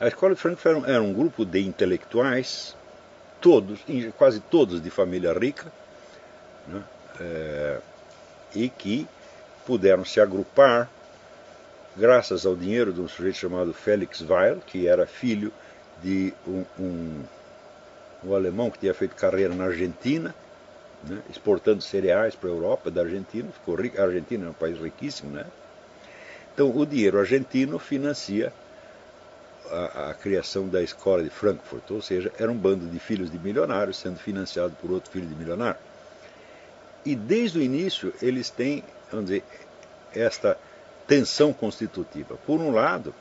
A escola de Frankfurt era um grupo de intelectuais, todos, quase todos de família rica, né, e que puderam se agrupar graças ao dinheiro de um sujeito chamado Felix Weil, que era filho de um alemão que tinha feito carreira na Argentina, né, exportando cereais para a Europa da Argentina. Ficou rico. A Argentina é um país riquíssimo, né? Então o dinheiro argentino financia a criação da escola de Frankfurt, ou seja, era um bando de filhos de milionários sendo financiado por outro filho de milionário. E desde o início eles têm, vamos dizer, esta tensão constitutiva. Por um lado,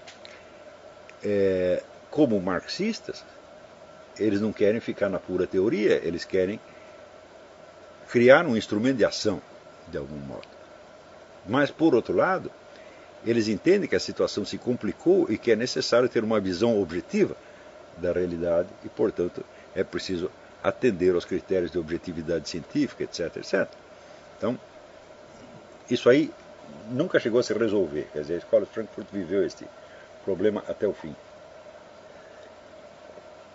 como marxistas, eles não querem ficar na pura teoria, eles querem criar um instrumento de ação, de algum modo. Mas, por outro lado, eles entendem que a situação se complicou e que é necessário ter uma visão objetiva da realidade e, portanto, é preciso atender aos critérios de objetividade científica, etc, etc. Então, isso aí nunca chegou a se resolver. Quer dizer, a escola de Frankfurt viveu este problema até o fim.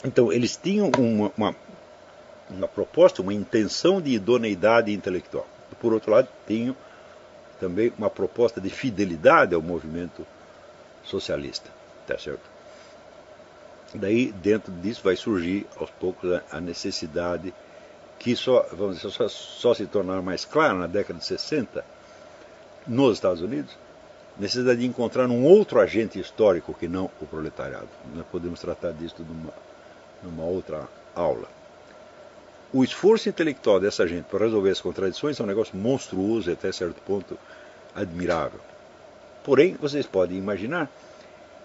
Então, eles tinham uma proposta, uma intenção de idoneidade intelectual. Por outro lado, tinham também uma proposta de fidelidade ao movimento socialista. Tá certo? Daí, dentro disso, vai surgir, aos poucos, a necessidade que vamos dizer, só se tornar mais clara na década de 60, nos Estados Unidos, necessidade de encontrar um outro agente histórico que não o proletariado. Nós podemos tratar disso numa outra aula. O esforço intelectual dessa gente para resolver as contradições é um negócio monstruoso e até certo ponto admirável. Porém, vocês podem imaginar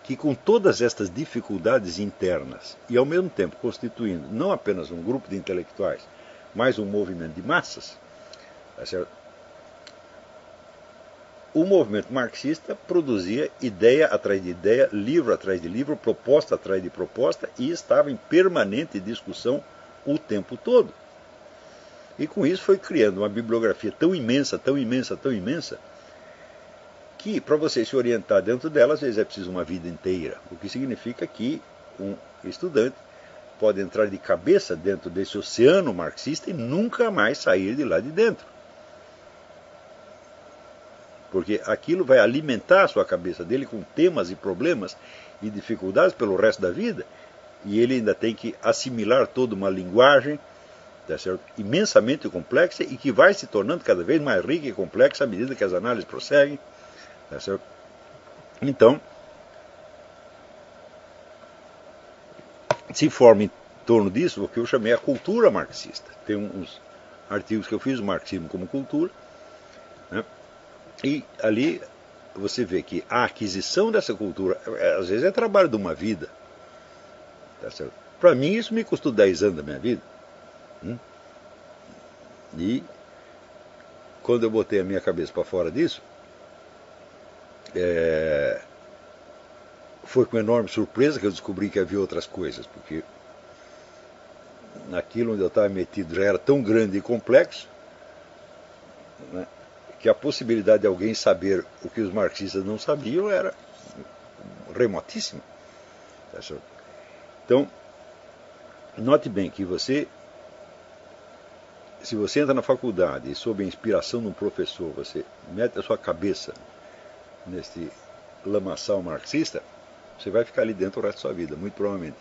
que com todas estas dificuldades internas e ao mesmo tempo constituindo não apenas um grupo de intelectuais, mas um movimento de massas, tá certo? O movimento marxista produzia ideia atrás de ideia, livro atrás de livro, proposta atrás de proposta e estava em permanente discussão o tempo todo. E com isso foi criando uma bibliografia tão imensa, tão imensa, tão imensa, que para você se orientar dentro dela, às vezes é preciso uma vida inteira. O que significa que um estudante pode entrar de cabeça dentro desse oceano marxista e nunca mais sair de lá de dentro. Porque aquilo vai alimentar a sua cabeça dele com temas e problemas e dificuldades pelo resto da vida, e ele ainda tem que assimilar toda uma linguagem, tá certo, imensamente complexa e que vai se tornando cada vez mais rica e complexa à medida que as análises prosseguem. Tá certo? Então, se forma em torno disso o que eu chamei a cultura marxista. Tem uns artigos que eu fiz, o Marxismo como Cultura, né? E ali você vê que a aquisição dessa cultura, às vezes é trabalho de uma vida. Tá certo? Para mim isso me custou 10 anos da minha vida. E quando eu botei a minha cabeça para fora disso, foi com enorme surpresa que eu descobri que havia outras coisas, porque naquilo onde eu estava metido já era tão grande e complexo, né, que a possibilidade de alguém saber o que os marxistas não sabiam era remotíssima. Então, note bem que se você entra na faculdade e sob a inspiração de um professor, você mete a sua cabeça nesse lamaçal marxista, você vai ficar ali dentro o resto da sua vida, muito provavelmente.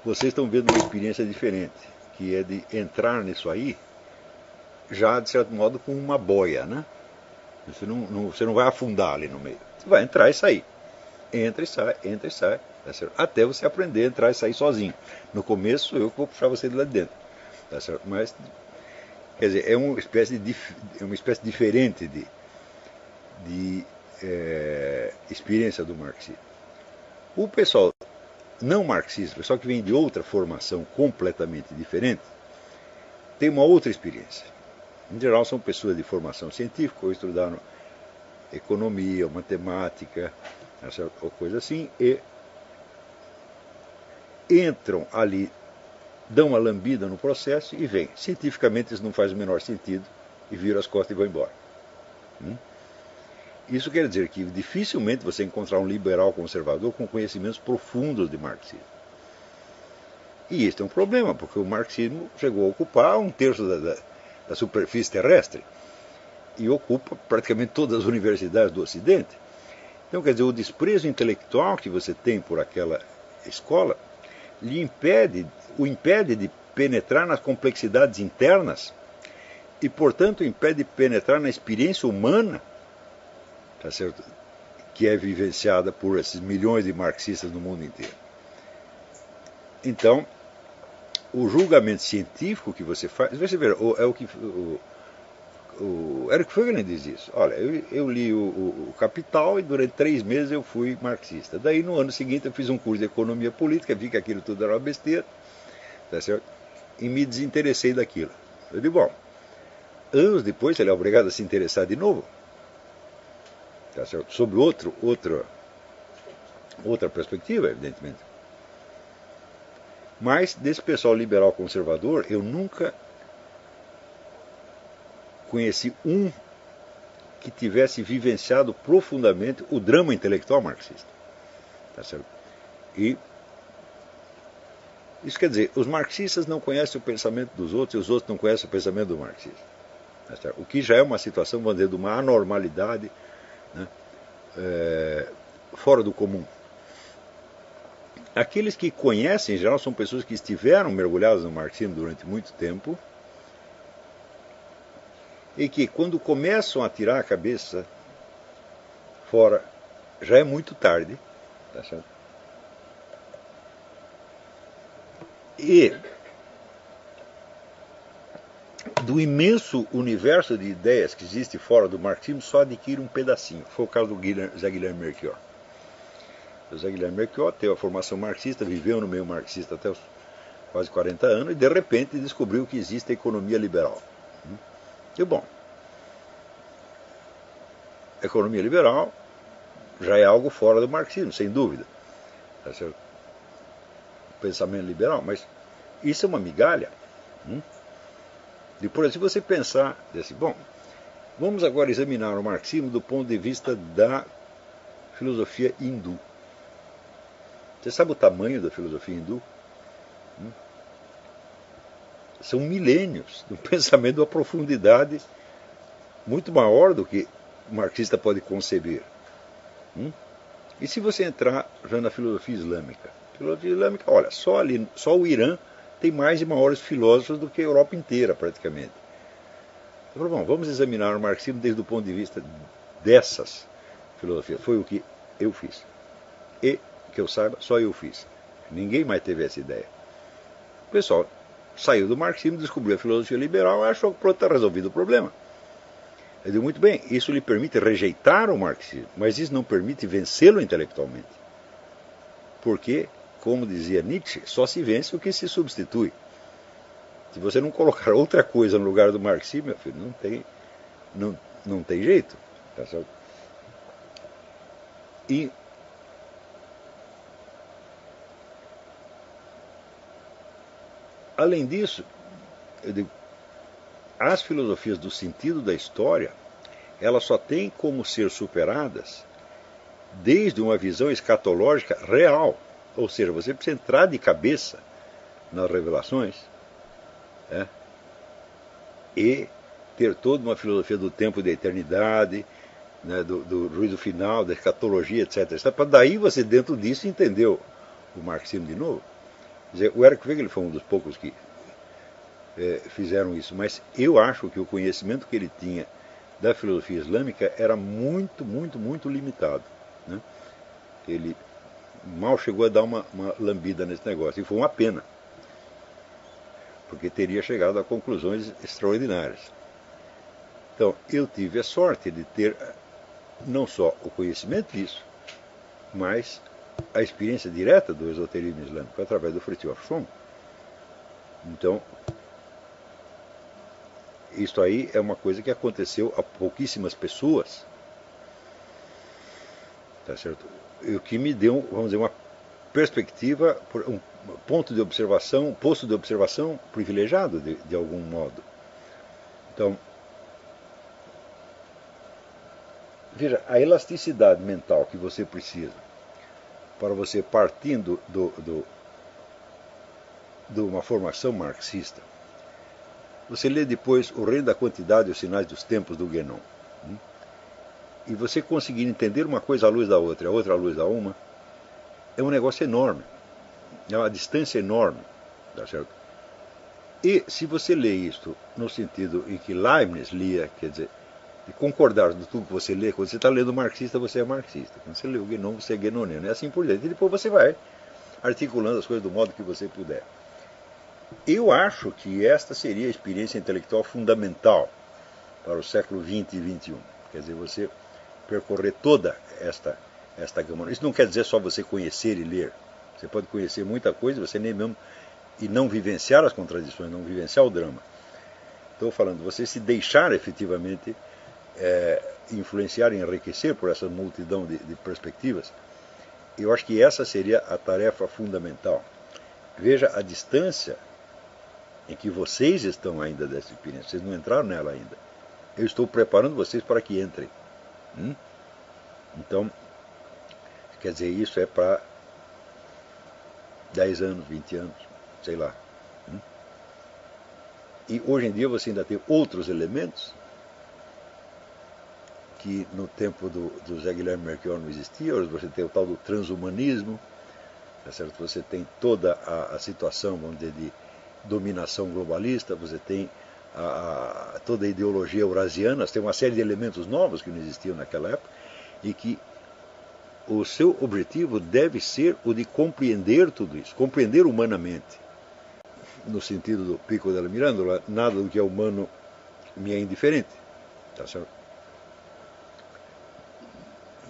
Vocês estão vendo uma experiência diferente, que é de entrar nisso aí, já de certo modo com uma boia, né? Você não vai afundar ali no meio. Você vai entrar e sair. Entra e sai, tá certo? Até você aprender a entrar e sair sozinho. No começo sou eu que vou puxar você de lá de dentro, tá certo? Mas, quer dizer, é uma espécie diferente de experiência do marxismo. O pessoal não marxista, o pessoal que vem de outra formação completamente diferente, tem uma outra experiência. Em geral são pessoas de formação científica, ou estudaram economia, ou matemática, ou coisa assim, e entram ali, dão uma lambida no processo e vêm. Cientificamente isso não faz o menor sentido, e viram as costas e vão embora. Isso quer dizer que dificilmente você encontrar um liberal conservador com conhecimentos profundos de marxismo. E este é um problema, porque o marxismo chegou a ocupar um terço da superfície terrestre e ocupa praticamente todas as universidades do Ocidente. Então, quer dizer, o desprezo intelectual que você tem por aquela escola o impede de penetrar nas complexidades internas e, portanto, impede de penetrar na experiência humana, tá certo? Que é vivenciada por esses milhões de marxistas no mundo inteiro. Então, o julgamento científico que você faz, você vê, é o que o Eric Fögelen diz isso. Olha, eu li o Capital e durante 3 meses eu fui marxista. Daí no ano seguinte eu fiz um curso de economia política, vi que aquilo tudo era uma besteira, tá certo? E me desinteressei daquilo. Eu digo, bom, anos depois ele é obrigado a se interessar de novo, tá certo? Sobre outra perspectiva, evidentemente. Mas desse pessoal liberal conservador, eu nunca conheci um que tivesse vivenciado profundamente o drama intelectual marxista. Tá certo? E isso quer dizer, os marxistas não conhecem o pensamento dos outros e os outros não conhecem o pensamento do marxista. Tá certo? O que já é uma situação, vamos dizer, de uma anormalidade, né, fora do comum. Aqueles que conhecem, em geral, são pessoas que estiveram mergulhadas no marxismo durante muito tempo e que, quando começam a tirar a cabeça fora, já é muito tarde. Tá certo? E do imenso universo de ideias que existe fora do marxismo, só adquire um pedacinho. Foi o caso do Zé Guilherme Melchior. O Zé Guilherme Melchior teve a formação marxista, viveu no meio marxista até os quase 40 anos e, de repente, descobriu que existe a economia liberal. E, bom, a economia liberal já é algo fora do marxismo, sem dúvida. Tá certo? O pensamento liberal, mas isso é uma migalha. Depois, se você pensar, assim, bom, vamos agora examinar o marxismo do ponto de vista da filosofia hindu. Você sabe o tamanho da filosofia hindu? São milênios de um pensamento de uma profundidade muito maior do que o marxista pode conceber. E se você entrar já na filosofia islâmica? Filosofia islâmica, olha, só o Irã tem mais e maiores filósofos do que a Europa inteira, praticamente. Eu falei, bom, vamos examinar o marxismo desde o ponto de vista dessas filosofias. Foi o que eu fiz. E, que eu saiba, só eu fiz. Ninguém mais teve essa ideia. O pessoal saiu do marxismo, descobriu a filosofia liberal e achou que pronto, está resolvido o problema. Eu digo, muito bem, isso lhe permite rejeitar o marxismo, mas isso não permite vencê-lo intelectualmente. Porque, como dizia Nietzsche, só se vence o que se substitui. Se você não colocar outra coisa no lugar do marxismo, meu filho, não tem jeito. Tá certo? E além disso, eu digo, as filosofias do sentido da história, elas só têm como ser superadas desde uma visão escatológica real. Ou seja, você precisa entrar de cabeça nas revelações, né, e ter toda uma filosofia do tempo e da eternidade, né, do juízo final, da escatologia, etc. Para daí você, dentro disso, entendeu o marxismo de novo. Quer dizer, o Eric Fögelen foi um dos poucos que fizeram isso, mas eu acho que o conhecimento que ele tinha da filosofia islâmica era muito, muito, muito limitado. Né? Ele mal chegou a dar uma lambida nesse negócio, e foi uma pena, porque teria chegado a conclusões extraordinárias. Então, eu tive a sorte de ter não só o conhecimento disso, mas a experiência direta do esoterismo islâmico através do Fritjof Schumann. Então, isso aí é uma coisa que aconteceu a pouquíssimas pessoas, tá certo? E o que me deu, vamos dizer, uma perspectiva, um ponto de observação, um posto de observação privilegiado de algum modo. Então, Veja, a elasticidade mental que você precisa para você partindo de uma formação marxista. Você lê depois O Reino da Quantidade e os Sinais dos Tempos, do Guénon. E você conseguir entender uma coisa à luz da outra, a outra à luz da uma, é um negócio enorme. É uma distância enorme. Tá certo? E se você lê isto no sentido em que Leibniz lia, quer dizer, de concordar com tudo que você lê, quando você está lendo marxista, você é marxista. Quando você lê o Guénon, você é guénoniano. É assim por diante. E depois você vai articulando as coisas do modo que você puder. Eu acho que esta seria a experiência intelectual fundamental para o século XX e XXI. Quer dizer, você percorrer toda esta gama. Isso não quer dizer só você conhecer e ler. Você pode conhecer muita coisa, você nem mesmo e não vivenciar as contradições, não vivenciar o drama. Estou falando, você se deixar efetivamente influenciar e enriquecer por essa multidão de perspectivas. Eu acho que essa seria a tarefa fundamental. Veja a distância em que vocês estão ainda dessa experiência. Vocês não entraram nela ainda. Eu estou preparando vocês para que entrem. Então, quer dizer, isso é para 10 anos, 20 anos, sei lá. E hoje em dia você ainda tem outros elementos que no tempo do Zé Guilherme Melchior não existia. Hoje você tem o tal do transhumanismo, tá certo? Você tem toda a situação, vamos dizer, de dominação globalista, você tem toda a ideologia eurasiana, você tem uma série de elementos novos que não existiam naquela época, e que o seu objetivo deve ser o de compreender tudo isso, compreender humanamente. No sentido do Pico della Mirandola, nada do que é humano me é indiferente. Tá certo?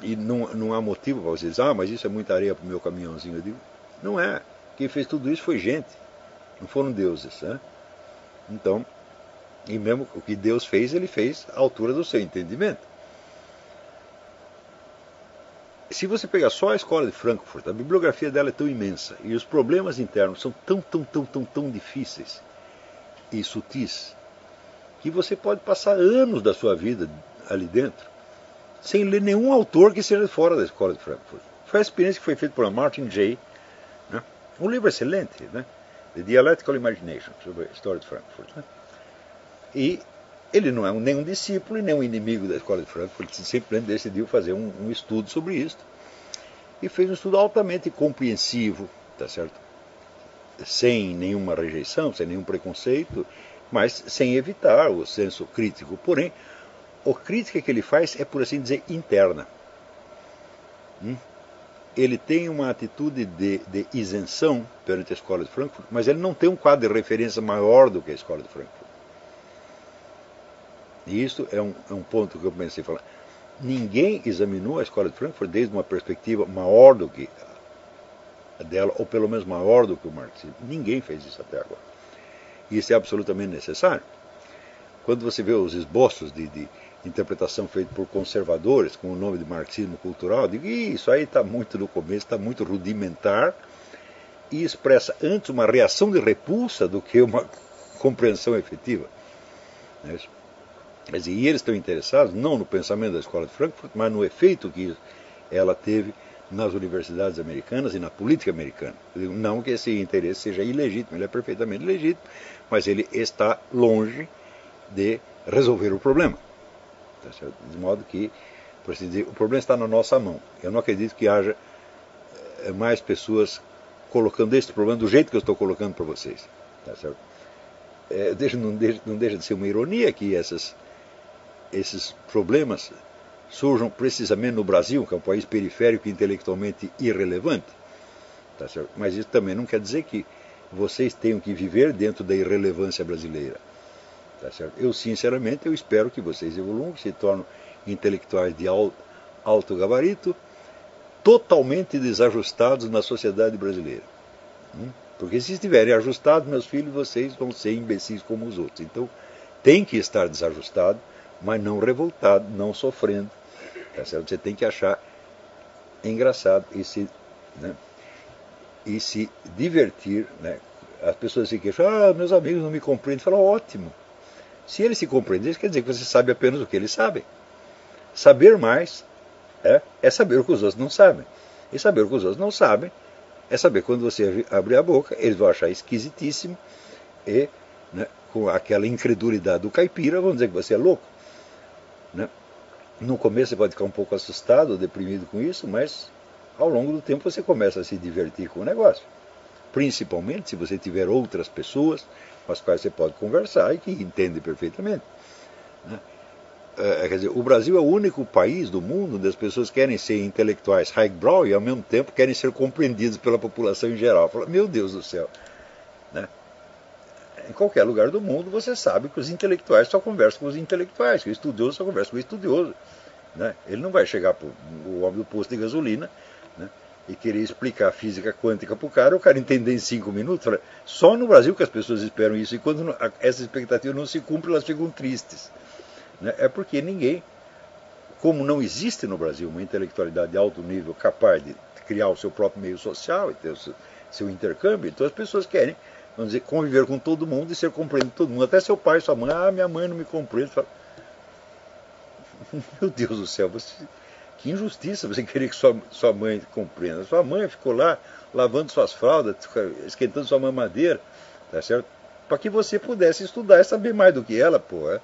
E não há motivo para você dizer, mas isso é muita areia para o meu caminhãozinho. Eu digo, não é. Quem fez tudo isso foi gente, não foram deuses. Né? Então, e mesmo o que Deus fez, ele fez à altura do seu entendimento. Se você pegar só a escola de Frankfurt, a bibliografia dela é tão imensa e os problemas internos são tão difíceis e sutis que você pode passar anos da sua vida ali dentro sem ler nenhum autor que seja fora da escola de Frankfurt. Foi a experiência que foi feita por Martin Jay, né? Um livro excelente, né? The Dialectical Imagination, sobre a história de Frankfurt. Né? E ele não é nenhum discípulo e nem um inimigo da escola de Frankfurt, ele simplesmente decidiu fazer um estudo sobre isso. E fez um estudo altamente compreensivo, tá certo? Sem nenhuma rejeição, sem nenhum preconceito, mas sem evitar o senso crítico. Porém, a crítica que ele faz é, por assim dizer, interna. Ele tem uma atitude de isenção perante a escola de Frankfurt, mas ele não tem um quadro de referência maior do que a escola de Frankfurt. E isso é um ponto que eu pensei falar. Ninguém examinou a escola de Frankfurt desde uma perspectiva maior do que a dela, ou pelo menos maior do que o marxismo. Ninguém fez isso até agora. E isso é absolutamente necessário. Quando você vê os esboços de interpretação feitos por conservadores com o nome de marxismo cultural, eu digo, isso aí está muito no começo, está muito rudimentar e expressa antes uma reação de repulsa do que uma compreensão efetiva. Não é isso? Quer dizer, e eles estão interessados não no pensamento da escola de Frankfurt, mas no efeito que ela teve nas universidades americanas e na política americana. Eu digo, não que esse interesse seja ilegítimo, ele é perfeitamente legítimo, mas ele está longe de resolver o problema. Tá certo? De modo que, por assim dizer, o problema está na nossa mão. Eu não acredito que haja mais pessoas colocando este problema do jeito que eu estou colocando para vocês. Tá certo? Não deixa de ser uma ironia que esses problemas surjam precisamente no Brasil, que é um país periférico e intelectualmente irrelevante. Tá certo? Mas isso também não quer dizer que vocês tenham que viver dentro da irrelevância brasileira. Tá certo? Eu, sinceramente, espero que vocês evoluam, que se tornem intelectuais de alto gabarito, totalmente desajustados na sociedade brasileira. Porque se estiverem ajustados, meus filhos, vocês vão ser imbecis como os outros. Então, tem que estar desajustado, mas não revoltado, não sofrendo. Tá certo? Você tem que achar engraçado e se divertir. Né? As pessoas se queixam, meus amigos não me compreendem. Fala, ótimo. Se eles se compreendem, isso quer dizer que você sabe apenas o que eles sabem. saber mais é saber o que os outros não sabem. E saber o que os outros não sabem é saber quando você abrir a boca, eles vão achar esquisitíssimo e, né, com aquela incredulidade do caipira, vão dizer que você é louco. Né? No começo você pode ficar um pouco assustado ou deprimido com isso, mas ao longo do tempo você começa a se divertir com o negócio. Principalmente se você tiver outras pessoas com as quais você pode conversar e que entendem perfeitamente. Né? Quer dizer, o Brasil é o único país do mundo onde as pessoas querem ser intelectuais highbrow e ao mesmo tempo querem ser compreendidos pela população em geral. Fala, meu Deus do céu. Né? Em qualquer lugar do mundo você sabe que os intelectuais só conversam com os intelectuais, que o estudioso só conversa com o estudioso. Né? Ele não vai chegar para o homem do posto de gasolina, né, e querer explicar física quântica para o cara entender em 5 minutos. Fala, só no Brasil que as pessoas esperam isso, e quando essa expectativa não se cumpre, elas ficam tristes. Né? É porque ninguém, como não existe no Brasil uma intelectualidade de alto nível capaz de criar o seu próprio meio social e ter o seu intercâmbio, então as pessoas querem, vamos dizer, conviver com todo mundo e ser compreendido por todo mundo. Até seu pai, sua mãe, minha mãe não me compreende. Fala, meu Deus do céu, que injustiça você querer que sua mãe compreenda. Sua mãe ficou lá lavando suas fraldas, esquentando sua mamadeira, tá certo? Para que você pudesse estudar e saber mais do que ela, pô.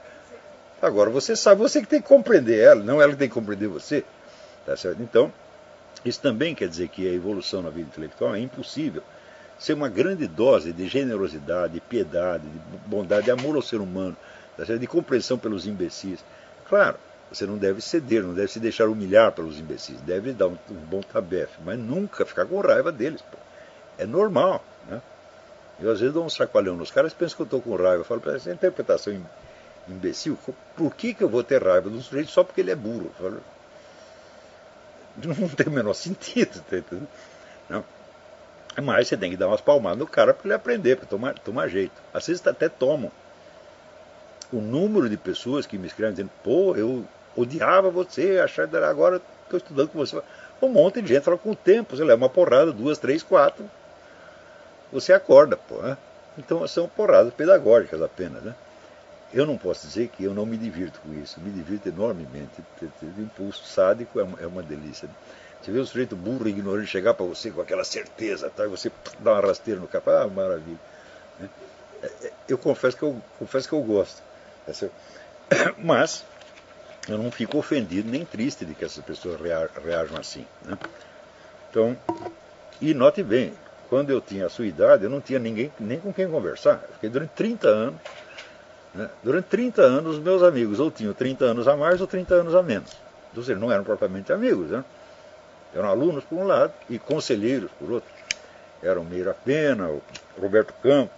Agora você sabe, você que tem que compreender ela, não ela que tem que compreender você, tá certo? Então, isso também quer dizer que a evolução na vida intelectual é impossível sem uma grande dose de generosidade, de piedade, de bondade, de amor ao ser humano, tá certo? De compreensão pelos imbecis. Claro, você não deve ceder, não deve se deixar humilhar pelos imbecis, deve dar um bom tabefe, mas nunca ficar com raiva deles, pô. É normal, né? Eu às vezes dou um sacoalhão nos caras, pensam que eu estou com raiva, eu falo, essa interpretação imbecil, por que eu vou ter raiva de um sujeito só porque ele é burro? Eu falo, não tem o menor sentido, tá entendendo? Não. Mas você tem que dar umas palmadas no cara para ele aprender, para tomar jeito. Às vezes até tomam. O número de pessoas que me escrevem dizendo, pô, eu odiava você, agora estou estudando com você. Um monte de gente fala, com o tempo, você leva uma porrada, 2, 3, 4, você acorda, pô. Né? Então são porradas pedagógicas apenas, né? Eu não posso dizer que eu não me divirto com isso, me divirto enormemente. O impulso sádico é uma delícia. Você vê um sujeito burro e ignorante chegar para você com aquela certeza, tá? E você dá uma rasteira no capa, maravilha. Eu confesso que eu gosto. Mas eu não fico ofendido nem triste de que essas pessoas reajam assim. Né? Então, e note bem, quando eu tinha a sua idade, eu não tinha ninguém nem com quem conversar. Eu fiquei durante 30 anos. Né? Durante 30 anos, os meus amigos ou tinham 30 anos a mais ou 30 anos a menos. Ou seja, não eram propriamente amigos. Né? Eram alunos por um lado e conselheiros por outro. Eram Meira Pena, o Roberto Campos,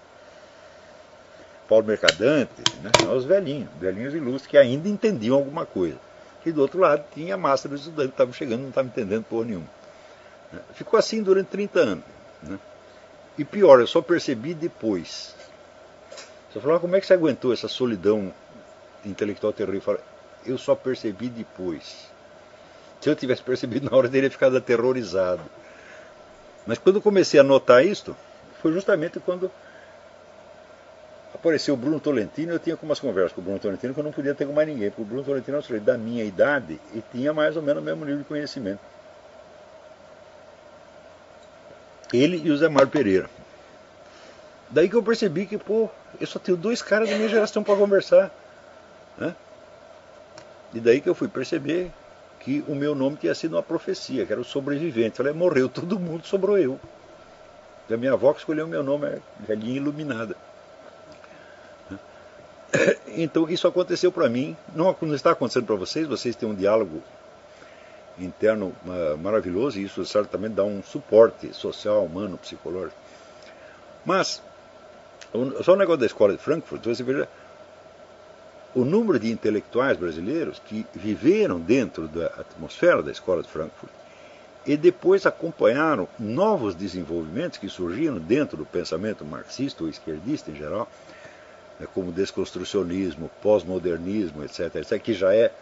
Paulo Mercadante, né? Os velhinhos ilustres que ainda entendiam alguma coisa. E do outro lado tinha a massa dos estudantes que estavam chegando e não estavam entendendo porra nenhuma. Ficou assim durante 30 anos. Né? E pior, eu só percebi depois. Você falou, como é que você aguentou essa solidão intelectual terrível? Eu só percebi depois. Se eu tivesse percebido na hora, eu teria ficado aterrorizado. Mas quando eu comecei a notar isto, foi justamente quando apareceu o Bruno Tolentino. Eu tinha umas conversas com o Bruno Tolentino que eu não podia ter com mais ninguém, porque o Bruno Tolentino é um sujeito da minha idade e tinha mais ou menos o mesmo nível de conhecimento. Ele e o Zé Mário Pereira. Daí que eu percebi que, pô, eu só tenho 2 caras da minha geração para conversar. Né? E daí que eu fui perceber que o meu nome tinha sido uma profecia, que era o sobrevivente. Eu falei, morreu todo mundo, sobrou eu. E a minha avó que escolheu o meu nome é Velhinha Iluminada. Então isso aconteceu para mim, não está acontecendo para vocês, vocês têm um diálogo interno maravilhoso e isso certamente dá um suporte social, humano, psicológico. Mas, só o negócio da escola de Frankfurt, você veja o número de intelectuais brasileiros que viveram dentro da atmosfera da escola de Frankfurt e depois acompanharam novos desenvolvimentos que surgiram dentro do pensamento marxista ou esquerdista em geral, como desconstrucionismo, pós-modernismo, etc., etc., que já é...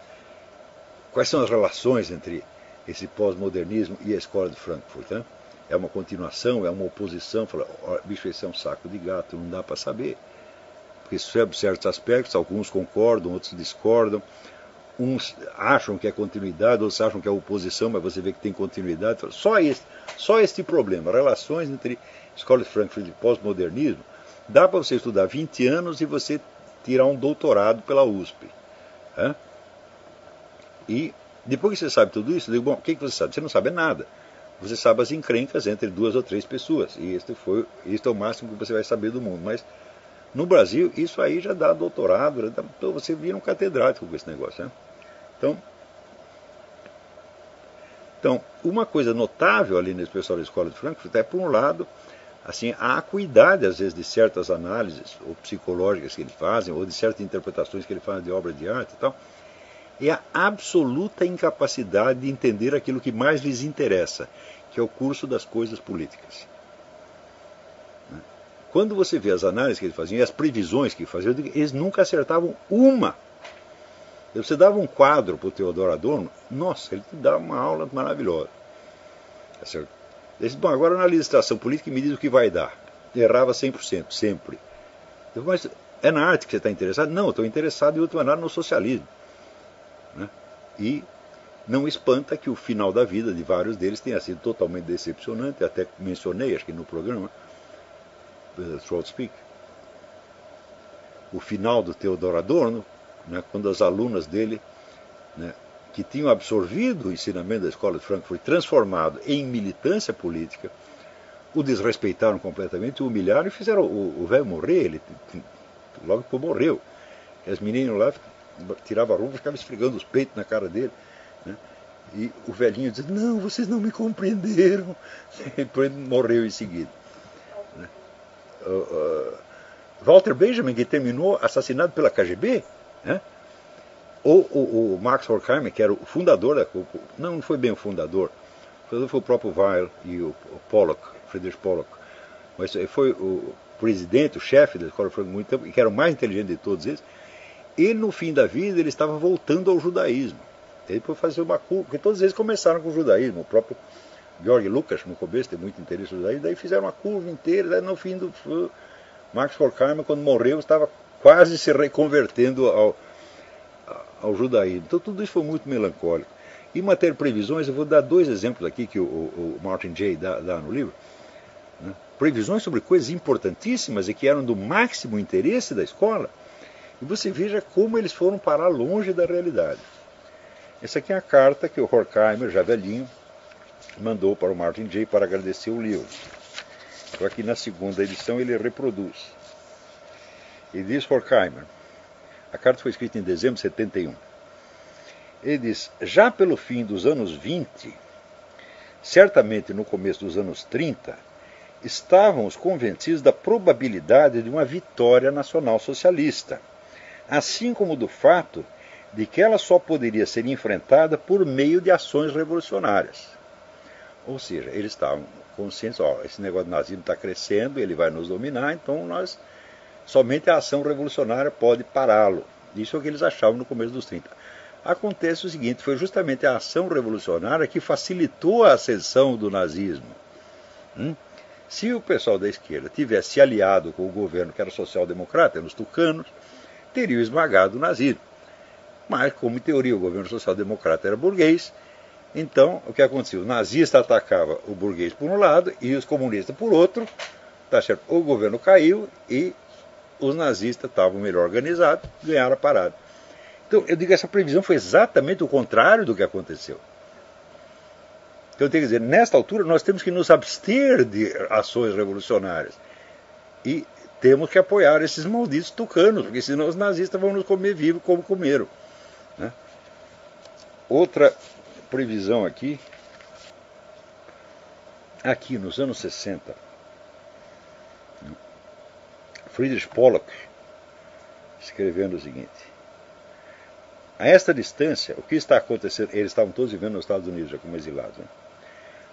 Quais são as relações entre esse pós-modernismo e a escola de Frankfurt? Né? É uma continuação, é uma oposição? Fala, bicho, esse é um saco de gato, não dá para saber. Porque sobre certos aspectos, alguns concordam, outros discordam. uns acham que é continuidade, outros acham que é oposição, mas você vê que tem continuidade. Só este problema, relações entre escola de Frankfurt e pós-modernismo, dá para você estudar 20 anos e você tirar um doutorado pela USP. Né? E depois que você sabe tudo isso, eu digo, bom, o que você sabe? Você não sabe nada. Você sabe as encrencas entre 2 ou 3 pessoas. E este é o máximo que você vai saber do mundo. Mas no Brasil, isso aí já dá doutorado, então você vira um catedrático com esse negócio. Né? Então, uma coisa notável ali nesse pessoal da escola de Frankfurt é, por um lado, assim, a acuidade, às vezes, de certas análises ou psicológicas que eles fazem, ou de certas interpretações que eles fazem de obras de arte e tal, e a absoluta incapacidade de entender aquilo que mais lhes interessa, que é o curso das coisas políticas. Quando você vê as análises que eles faziam e as previsões que faziam, eles nunca acertavam uma. Você dava um quadro para o Theodor Adorno, nossa, ele te dava uma aula maravilhosa. Ele disse, bom, agora analisa a situação política e me diz o que vai dar. Errava 100%, sempre. Eu, mas é na arte que você está interessado? Não, eu estou interessado em última análise no socialismo. Né? E não espanta que o final da vida de vários deles tenha sido totalmente decepcionante, até mencionei, acho que no programa, so to speak, o final do Theodor Adorno, né, quando as alunas dele, né, que tinham absorvido o ensinamento da escola de Frankfurt, transformado em militância política, o desrespeitaram completamente, o humilharam e fizeram o velho morrer. Ele logo depois morreu. As meninas lá tiravam a roupa e ficavam esfregando os peitos na cara dele. Né, e o velhinho dizia, não, vocês não me compreenderam. E morreu em seguida. Né. Walter Benjamin, que terminou assassinado pela KGB, né? Ou o Max Horkheimer, que era o fundador não foi bem o fundador foi o próprio Weil e o Pollock, Friedrich Pollock, mas foi o presidente, o chefe da escola, foi muito tempo, que era o mais inteligente de todos eles. Ele, no fim da vida, ele estava voltando ao judaísmo. Ele foi fazer uma curva, porque todos eles começaram com o judaísmo. O próprio Georg Lukács, no começo, tem muito interesse no judaísmo, daí fizeram uma curva inteira, daí no fim do Max Horkheimer, quando morreu, estava quase se reconvertendo ao judaísmo. Então tudo isso foi muito melancólico. Em matéria de previsões, eu vou dar 2 exemplos aqui que o Martin Jay dá no livro. Né? Previsões sobre coisas importantíssimas e que eram do máximo interesse da escola. E você veja como eles foram parar longe da realidade. Essa aqui é a carta que o Horkheimer, já velhinho, mandou para o Martin Jay para agradecer o livro. Então aqui na segunda edição ele reproduz. Ele diz, Horkheimer, a carta foi escrita em dezembro de 71. Ele diz, já pelo fim dos anos 20, certamente no começo dos anos 30, estávamos convencidos da probabilidade de uma vitória nacional socialista, assim como do fato de que ela só poderia ser enfrentada por meio de ações revolucionárias. Ou seja, eles estavam conscientes, esse negócio do nazismo está crescendo, ele vai nos dominar, então somente a ação revolucionária pode pará-lo. Isso é o que eles achavam no começo dos 30. Acontece o seguinte, foi justamente a ação revolucionária que facilitou a ascensão do nazismo. Se o pessoal da esquerda tivesse se aliado com o governo que era social-democrata, os tucanos, teriam esmagado o nazismo. Mas, como em teoria o governo social-democrata era burguês, então o que acontecia? O nazista atacava o burguês por um lado e os comunistas por outro. Tá certo? O governo caiu e os nazistas estavam melhor organizados, ganharam a parada. Então, eu digo que essa previsão foi exatamente o contrário do que aconteceu. Então, eu tenho que dizer, nesta altura, nós temos que nos abster de ações revolucionárias. E temos que apoiar esses malditos tucanos, porque senão os nazistas vão nos comer vivos como comeram. Né? Outra previsão aqui nos anos 60, Friedrich Pollock escrevendo o seguinte: a esta distância, o que está acontecendo, eles estavam todos vivendo nos Estados Unidos, já como exilados, né?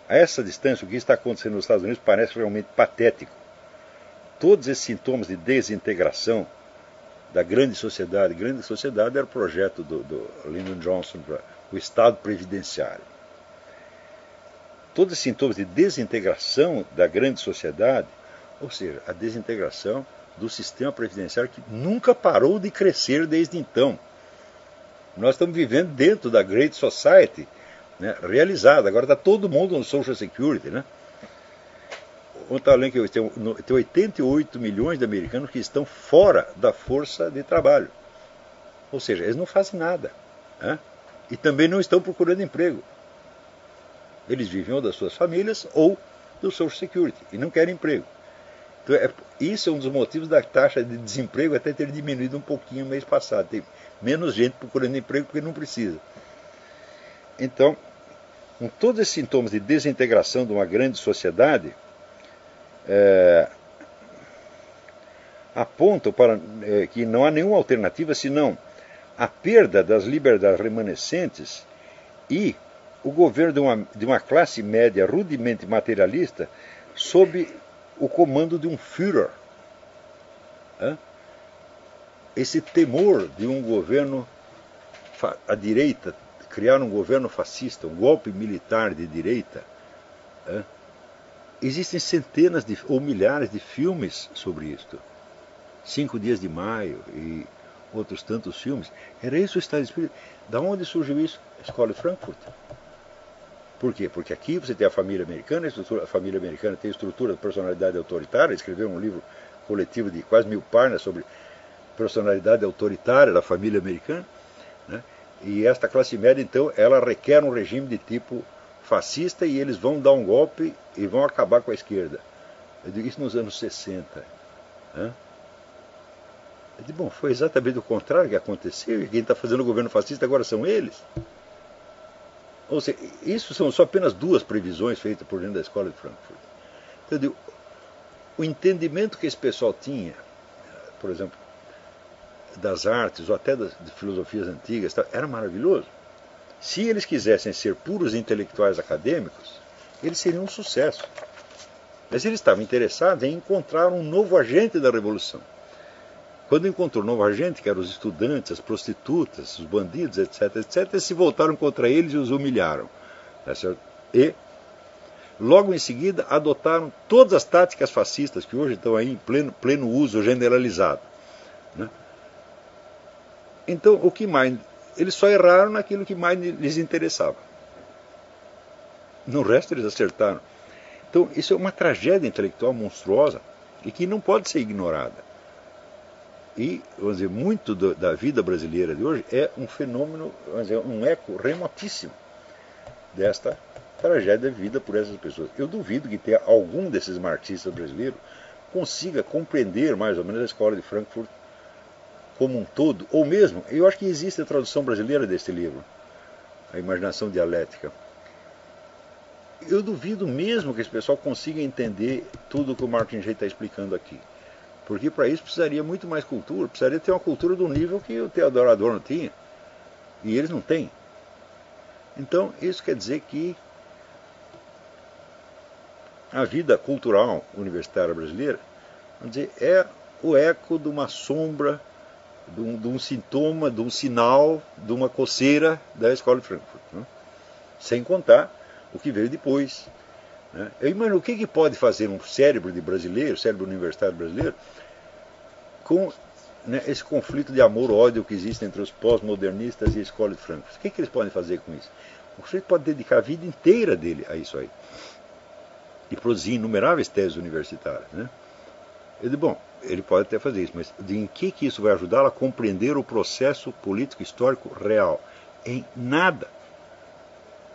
A essa distância, o que está acontecendo nos Estados Unidos parece realmente patético. Todos esses sintomas de desintegração da grande sociedade era o projeto do Lyndon Johnson para o Estado Previdenciário. Todos esses sintomas de desintegração da grande sociedade, ou seja, a desintegração do sistema previdenciário que nunca parou de crescer desde então. Nós estamos vivendo dentro da Great Society, né, realizada. Agora está todo mundo no Social Security, né? Ontem eu lembro que tem 88 milhões de americanos que estão fora da força de trabalho. Ou seja, eles não fazem nada, né? E também não estão procurando emprego. Eles vivem ou das suas famílias ou do Social Security e não querem emprego. Então, isso é um dos motivos da taxa de desemprego até ter diminuído um pouquinho no mês passado. Tem menos gente procurando emprego porque não precisa. Então, com todos esses sintomas de desintegração de uma grande sociedade, apontam para que não há nenhuma alternativa senão a perda das liberdades remanescentes e o governo de uma classe média rudemente materialista sob o comando de um Führer. Esse temor de um governo à direita, criar um governo fascista, um golpe militar de direita, existem centenas ou milhares de filmes sobre isto. 5 Dias de Maio e outros tantos filmes. Era isso o estado de espírito. Da onde surgiu isso? A Escola de Frankfurt. Por quê? Porque aqui você tem a família americana, a família americana tem a estrutura de personalidade autoritária, escreveu um livro coletivo de quase 1000 páginas sobre personalidade autoritária da família americana, né? E esta classe média, então, ela requer um regime de tipo fascista e eles vão dar um golpe e vão acabar com a esquerda. Eu digo isso nos anos 60. Né? Eu digo, bom, foi exatamente o contrário que aconteceu e quem está fazendo o governo fascista agora são eles. Ou seja, isso são só apenas 2 previsões feitas por dentro da Escola de Frankfurt. Então, eu digo, o entendimento que esse pessoal tinha, por exemplo, das artes ou até de filosofias antigas, era maravilhoso. Se eles quisessem ser puros intelectuais acadêmicos, eles seriam um sucesso. Mas eles estavam interessados em encontrar um novo agente da revolução. Quando encontrou um novo agente, que eram os estudantes, as prostitutas, os bandidos, etc., eles se voltaram contra eles e os humilharam. Tá certo? E, logo em seguida, adotaram todas as táticas fascistas que hoje estão aí em pleno uso generalizado. Né? Então, o que mais? Eles só erraram naquilo que mais lhes interessava. No resto, eles acertaram. Então, isso é uma tragédia intelectual monstruosa e que não pode ser ignorada. E, vamos dizer, muito da vida brasileira de hoje é um fenômeno, vamos dizer, um eco remotíssimo desta tragédia vivida por essas pessoas. Eu duvido que tenha algum desses marxistas brasileiros consiga compreender mais ou menos a Escola de Frankfurt como um todo, ou mesmo, eu acho que existe a tradução brasileira deste livro, A Imaginação Dialética. Eu duvido mesmo que esse pessoal consiga entender tudo o que o Martin G. está explicando aqui. Porque para isso precisaria muito mais cultura, precisaria ter uma cultura do nível que o Theodor Adorno tinha. E eles não têm. Então, isso quer dizer que a vida cultural universitária brasileira, vamos dizer, é o eco de uma sombra, de um sintoma, de um sinal, de uma coceira da Escola de Frankfurt. Né? Sem contar o que veio depois. Né? Eu imagino o que pode fazer um cérebro de brasileiro, cérebro universitário brasileiro, com, né, esse conflito de amor-ódio que existe entre os pós-modernistas e a Escola de Frankfurt. O que eles podem fazer com isso? O sujeito pode dedicar a vida inteira dele a isso aí. E produzir inumeráveis teses universitárias. Né? Eu digo, bom, ele pode até fazer isso, mas em que isso vai ajudá-lo a compreender o processo político-histórico real? Em nada.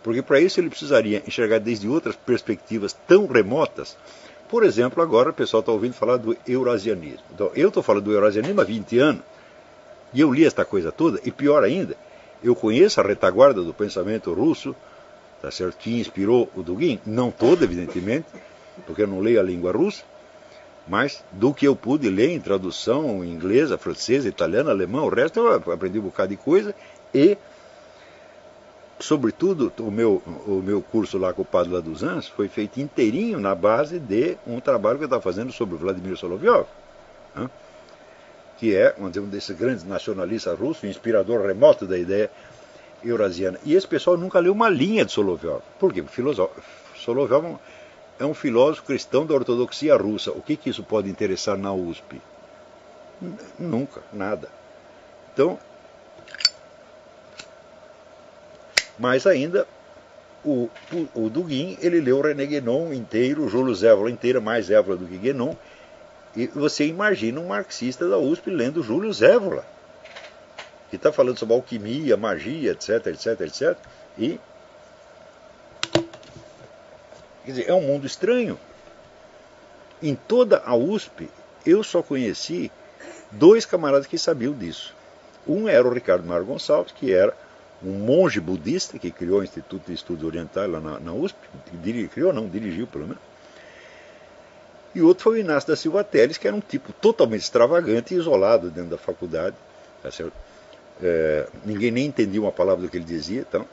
Porque para isso ele precisaria enxergar desde outras perspectivas tão remotas. Por exemplo, agora o pessoal está ouvindo falar do eurasianismo. Então, eu estou falando do eurasianismo há 20 anos, e eu li esta coisa toda, e pior ainda, eu conheço a retaguarda do pensamento russo, tá certo, que inspirou o Dugin, não todo, evidentemente, porque eu não leio a língua russa, mas do que eu pude ler em tradução inglesa, francesa, italiana, alemã, o resto eu aprendi um bocado de coisa, e sobretudo, o meu curso lá com o padre Laduzans foi feito inteirinho na base de um trabalho que eu estava fazendo sobre o Vladimir Solovyov, né? Que é um desses grandes nacionalistas russos, inspirador remoto da ideia eurasiana. E esse pessoal nunca leu uma linha de Solovyov. Por quê? Solovyov é um filósofo cristão da ortodoxia russa. O que isso pode interessar na USP? Nunca, nada. Então, Mais ainda, o Dugin, ele leu René Guénon inteiro, Júlio Zévola inteira, mais Zévola do que Guénon, e você imagina um marxista da USP lendo Júlio Zévola, que está falando sobre alquimia, magia, etc, etc, etc, e quer dizer, é um mundo estranho. Em toda a USP, eu só conheci 2 camaradas que sabiam disso. Um era o Ricardo Mário Gonçalves, que era um monge budista que criou o Instituto de Estudos Orientais lá na USP, criou não, dirigiu pelo menos. E outro foi o Inácio da Silva Teles, que era um tipo totalmente extravagante e isolado dentro da faculdade. Tá certo? Ninguém nem entendia uma palavra do que ele dizia. Então,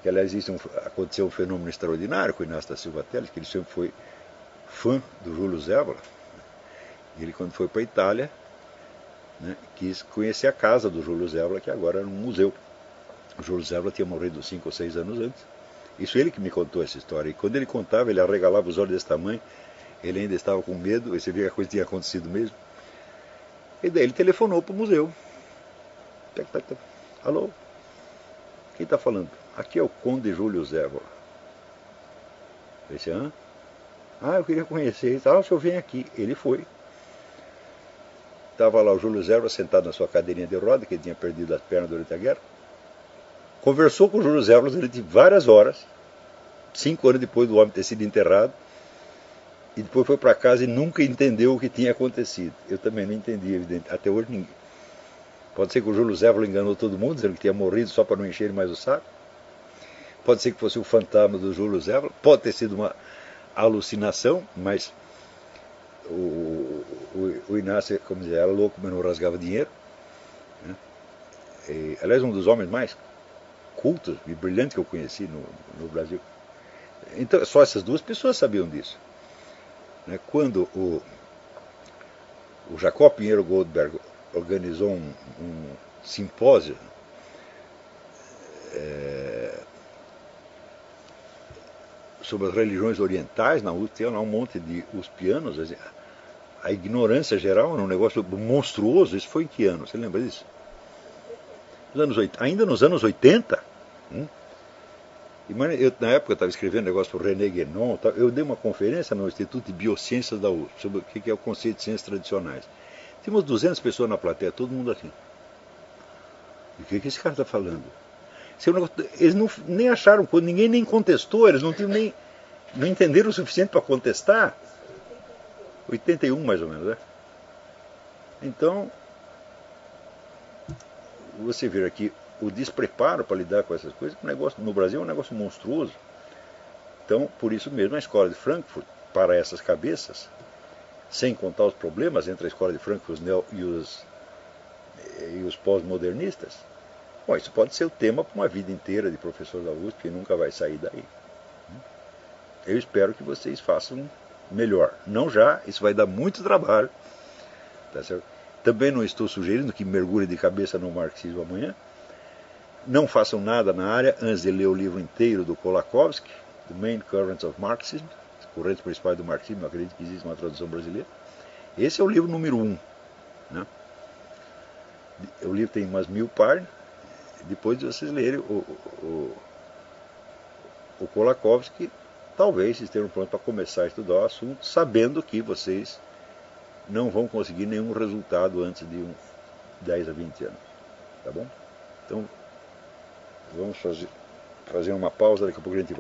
que, aliás, aconteceu um fenômeno extraordinário com o Inácio da Silva Teles, que ele sempre foi fã do Júlio Zévola. Ele, quando foi para a Itália, né, quis conhecer a casa do Júlio Zévola, que agora era um museu. O Júlio Zévola tinha morrido 5 ou 6 anos antes. Isso ele que me contou essa história. E quando ele contava, ele arregalava os olhos desse tamanho. Ele ainda estava com medo, e você via que a coisa tinha acontecido mesmo. E daí ele telefonou para o museu. Alô? Quem está falando? Aqui é o Conde Júlio Zévola. Eu disse, hã? Ah, eu queria conhecer. Ah, o senhor vem aqui. Ele foi. Estava lá o Júlio Zévola sentado na sua cadeirinha de roda, que ele tinha perdido as pernas durante a guerra. Conversou com o Júlio Zévola durante várias horas, 5 anos depois do homem ter sido enterrado, e depois foi para casa e nunca entendeu o que tinha acontecido. Eu também não entendi, evidente. Até hoje ninguém. Pode ser que o Júlio Zévola enganou todo mundo, dizendo que tinha morrido só para não encher mais o saco. Pode ser que fosse o fantasma do Júlio Zévola. Pode ter sido uma alucinação, mas o Inácio, como dizer, era louco, mas não rasgava dinheiro. Né? E, aliás, um dos homens mais cultos e brilhantes que eu conheci no Brasil. Então, só essas 2 pessoas sabiam disso. Né? Quando o Jacó Pinheiro Goldberg organizou um simpósio sobre as religiões orientais, na USP, tinha lá um monte de uspianos, a ignorância geral era um negócio monstruoso. Isso foi em que ano? Você lembra disso? Ainda nos anos 80? Eu, na época, eu estava escrevendo negócio para o René Guénon. Eu dei uma conferência no Instituto de Biociências da USP sobre o que é o conceito de ciências tradicionais. Tinha umas 200 pessoas na plateia, todo mundo assim. E o que esse cara está falando? Eles nem acharam, ninguém nem contestou, eles não entenderam o suficiente para contestar. 81 mais ou menos, né? Então, você vê aqui o despreparo para lidar com essas coisas, no Brasil é um negócio monstruoso. Então, por isso mesmo, a escola de Frankfurt, para essas cabeças, sem contar os problemas entre a escola de Frankfurt e os pós-modernistas, bom, isso pode ser o tema para uma vida inteira de professor da USP, que nunca vai sair daí. Eu espero que vocês façam melhor. Não já, isso vai dar muito trabalho. Tá certo? Também não estou sugerindo que mergulhe de cabeça no marxismo amanhã. Não façam nada na área antes de ler o livro inteiro do Kolakowski, The Main Currents of Marxism, as correntes principais do marxismo. Eu acredito que existe uma tradução brasileira. Esse é o livro número 1. Né? O livro tem umas 1000 páginas. Depois de vocês lerem o Kolakowski, talvez vocês estejam prontos para começar a estudar o assunto, sabendo que vocês não vão conseguir nenhum resultado antes de 10 a 20 anos. Tá bom? Então, vamos fazer uma pausa, daqui a pouco a gente volta.